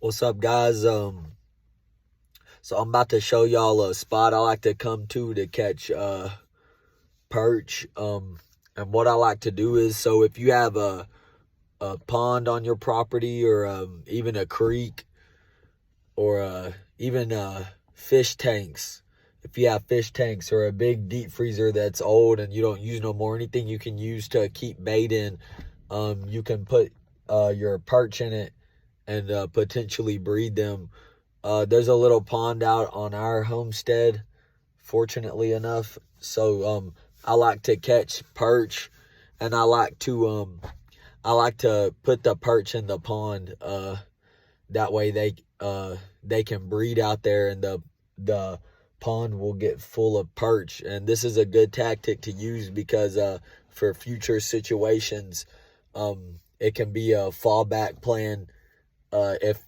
What's up, guys? So I'm about to show y'all a spot I like to come to catch perch. And what I like to do is, so if you have a pond on your property, or even a creek, or even fish tanks. If you have fish tanks or a big deep freezer that's old and you don't use no more, anything you can use to keep bait in, you can put your perch in it and potentially breed them. There's a little pond out on our homestead, fortunately enough. So I like to catch perch, and I like to put the perch in the pond. That way they can breed out there, and the pond will get full of perch. And this is a good tactic to use because for future situations, it can be a fallback plan. If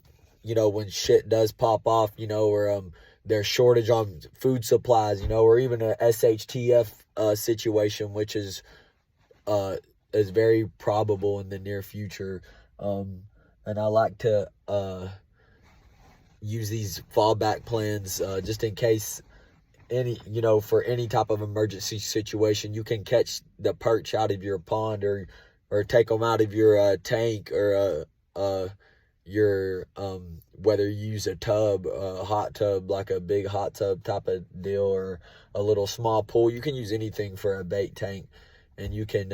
when shit does pop off, or there's shortage on food supplies, or even a SHTF situation, which is very probable in the near future. And I like to use these fallback plans just in case for any type of emergency situation. You can catch the perch out of your pond, or take them out of your tank, or your whether you use a tub, a hot tub, like a big hot tub type of deal, or a little small pool. You can use anything for a bait tank, and you can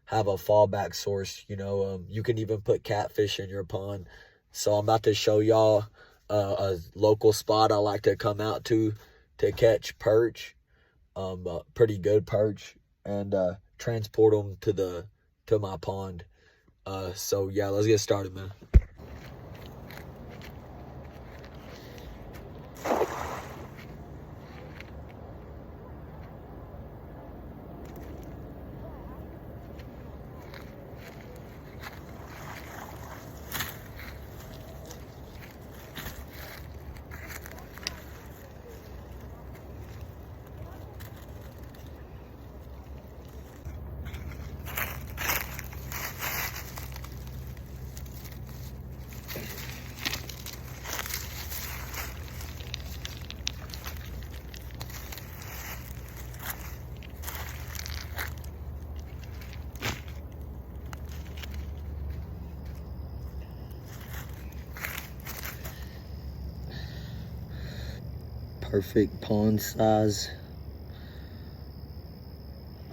have a fallback source. You can even put catfish in your pond. So I'm about to show y'all a local spot I like to come out to catch perch, pretty good perch, and transport them to my pond. So yeah, let's get started, man. Perfect pond size.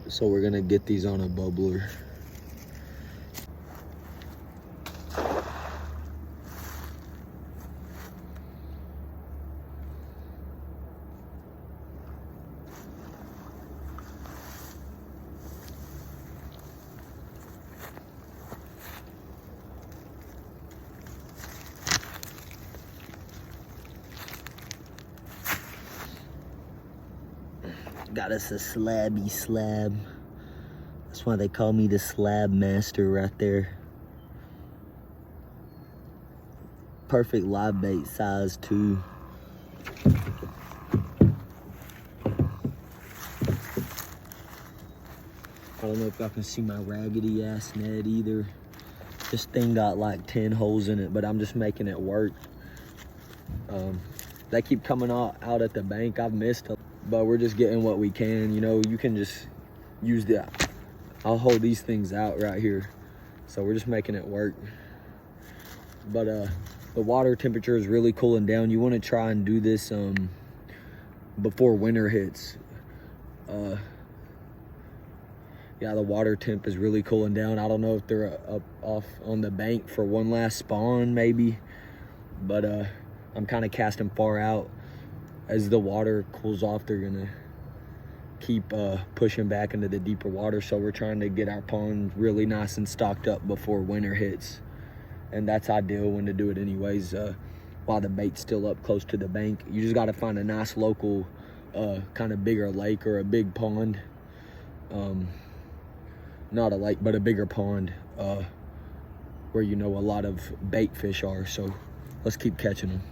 So we're gonna get these on a bubbler. Got us a slabby slab. That's why they call me the slab master right there. Perfect live bait size too. I don't know if y'all can see my raggedy ass net either. This thing got like 10 holes in it, but I'm just making it work. They keep coming out at the bank. I've missed them, but we're just getting what we can. You can just use that. I'll hold these things out right here. So we're just making it work. But the water temperature is really cooling down. You want to try and do this before winter hits. Yeah, the water temp is really cooling down. I don't know if they're up off on the bank for one last spawn maybe, but I'm kind of casting far out. As the water cools off, they're gonna keep pushing back into the deeper water. So we're trying to get our pond really nice and stocked up before winter hits, and that's ideal when to do it anyways, while the bait's still up close to the bank. You just got to find a nice local kind of bigger lake or a big pond, not a lake but a bigger pond, where a lot of bait fish are. So let's keep catching them.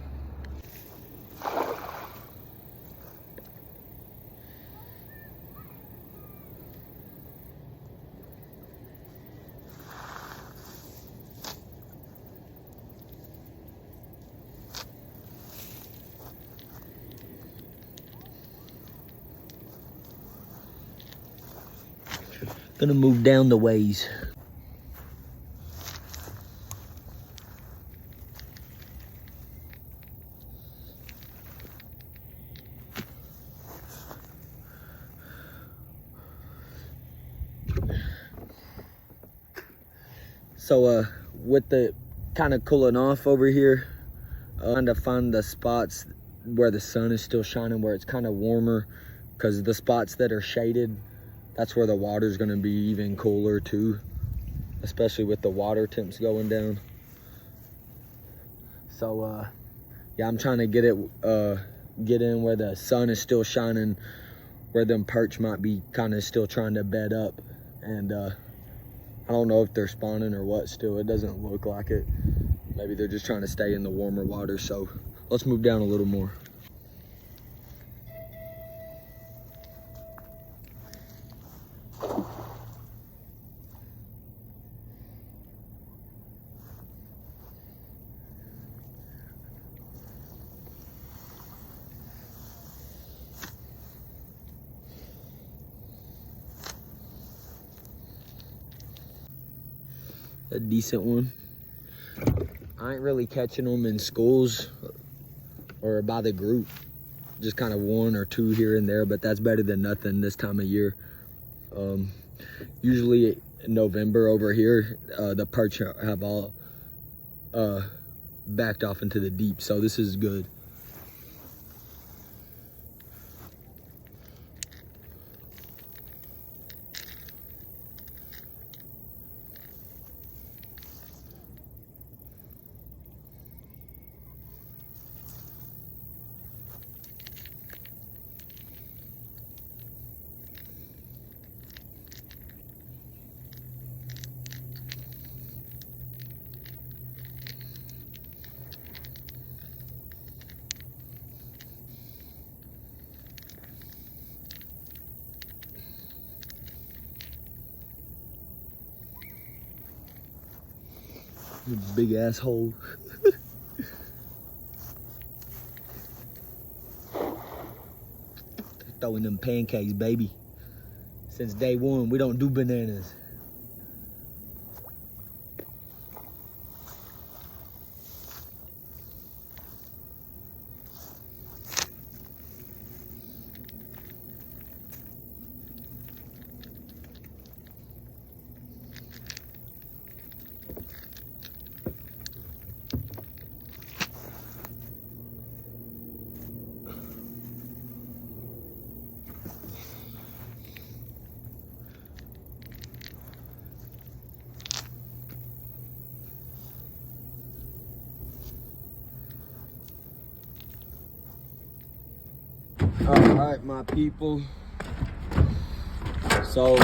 Gonna move down the ways. So with the kind of cooling off over here, trying to find the spots where the sun is still shining, where it's kind of warmer, because the spots that are shaded, that's where the water is going to be even cooler too, especially with the water temps going down. So yeah, I'm trying to get in where the sun is still shining, where them perch might be kind of still trying to bed up. And I don't know if they're spawning or what still. It doesn't look like it. Maybe they're just trying to stay in the warmer water. So let's move down a little more. A decent one. I ain't really catching them in schools or by the group, just kind of one or two here and there, but that's better than nothing this time of year. Usually in November over here, the perch have all backed off into the deep, so this is good. You big asshole. Throwing them pancakes, baby. Since day one, we don't do bananas. All right, my people. So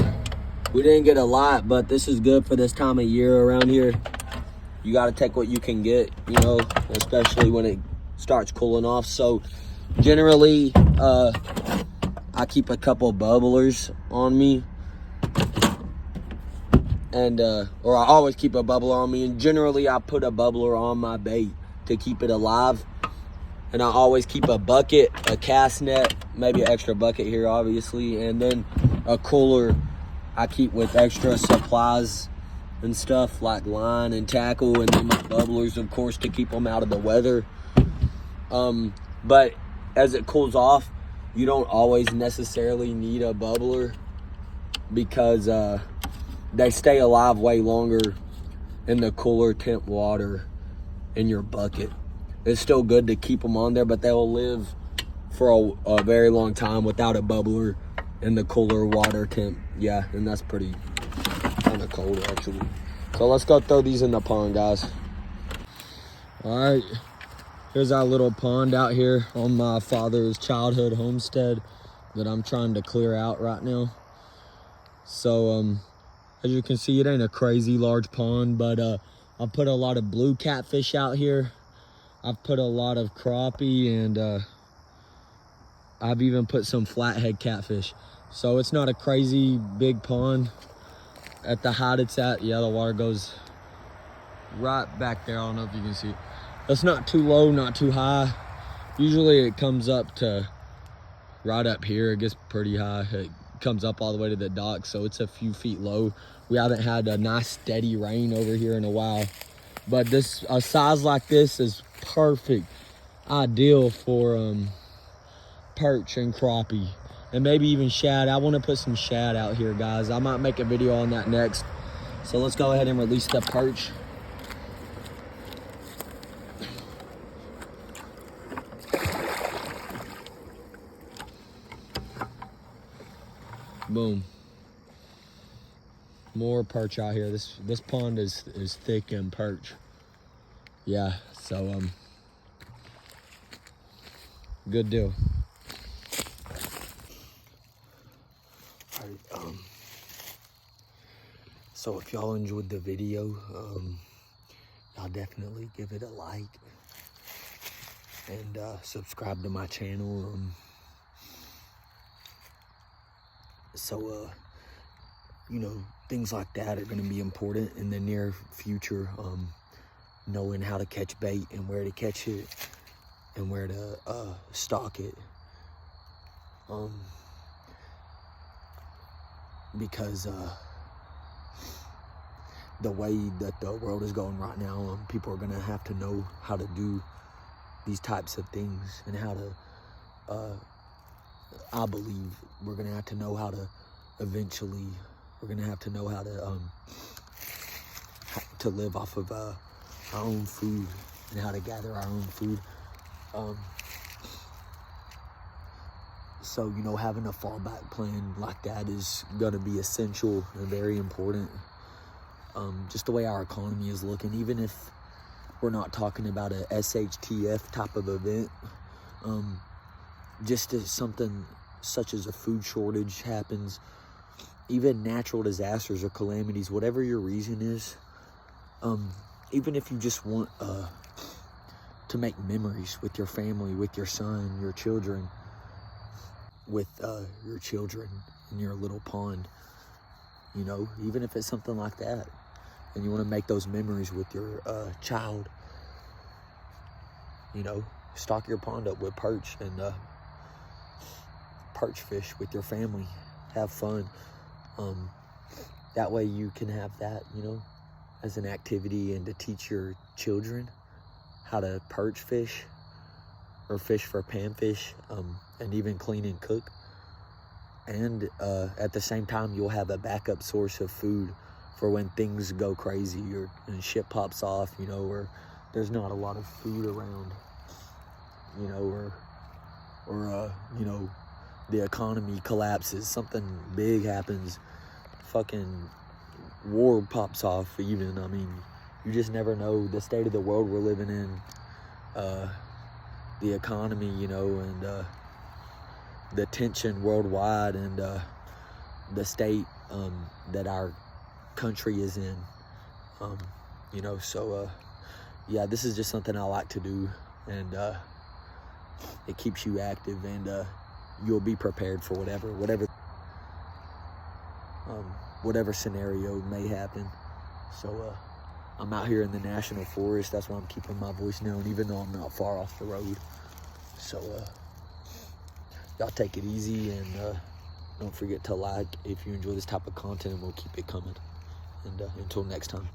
we didn't get a lot, but this is good for this time of year around here. You got to take what you can get, you know, especially when it starts cooling off. So generally, I keep a couple bubblers on me, and or I always keep a bubbler on me, and generally I put a bubbler on my bait to keep it alive. And I always keep a bucket, a cast net, maybe an extra bucket here, obviously, and then a cooler I keep with extra supplies and stuff like line and tackle, and then my bubblers, of course, to keep them out of the weather. But as it cools off, you don't always necessarily need a bubbler, because they stay alive way longer in the cooler temp water in your bucket. It's still good to keep them on there, but they'll live for a very long time without a bubbler in the cooler water temp. Yeah, and that's pretty kind of cold, actually. So let's go throw these in the pond, guys. All right, here's our little pond out here on my father's childhood homestead that I'm trying to clear out right now. So as you can see, it ain't a crazy large pond, but I put a lot of blue catfish out here. I've put a lot of crappie, and I've even put some flathead catfish. So it's not a crazy big pond. At the height it's at, yeah, the water goes right back there. I don't know if you can see. It's not too low, not too high. Usually it comes up to right up here. It gets pretty high. It comes up all the way to the dock, so it's a few feet low. We haven't had a nice steady rain over here in a while, but this a size like this is perfect, ideal for perch and crappie, and maybe even shad. I want to put some shad out here, guys. I might make a video on that next. So let's go ahead and release the perch. Boom. More perch out here. This pond is thick in perch. Yeah, so good deal. All right, so if y'all enjoyed the video, y'all definitely give it a like and subscribe to my channel. So you know, things like that are going to be important in the near future. Knowing how to catch bait and where to catch it and where to stock it. Because the way that the world is going right now, people are going to have to know how to do these types of things, and how to, I believe we're going to have to know how to eventually, we're going to have to know how to live off of our own food and how to gather our own food. So, you know, having a fallback plan like that is going to be essential and very important. Just the way our economy is looking, even if we're not talking about a SHTF type of event, just as something such as a food shortage happens, even natural disasters or calamities, whatever your reason is, even if you just want to make memories with your family, with your son, your children, with your children in your little pond, you know, even if it's something like that, and you want to make those memories with your child, you know, stock your pond up with perch and perch fish with your family. Have fun. That way you can have that, you know, as an activity, and to teach your children how to perch fish or fish for panfish, and even clean and cook. And at the same time, you'll have a backup source of food for when things go crazy, or and shit pops off, you know, or there's not a lot of food around, you know, or you know, the economy collapses, something big happens, fucking war pops off even. I mean, you just never know the state of the world we're living in, the economy, you know, and the tension worldwide, and the state that our country is in, you know. So yeah, this is just something I like to do, and it keeps you active, and you'll be prepared for whatever scenario may happen. So I'm out here in the national forest. That's why I'm keeping my voice known, even though I'm not far off the road. So y'all take it easy, and don't forget to like if you enjoy this type of content, and we'll keep it coming. And until next time.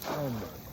Oh my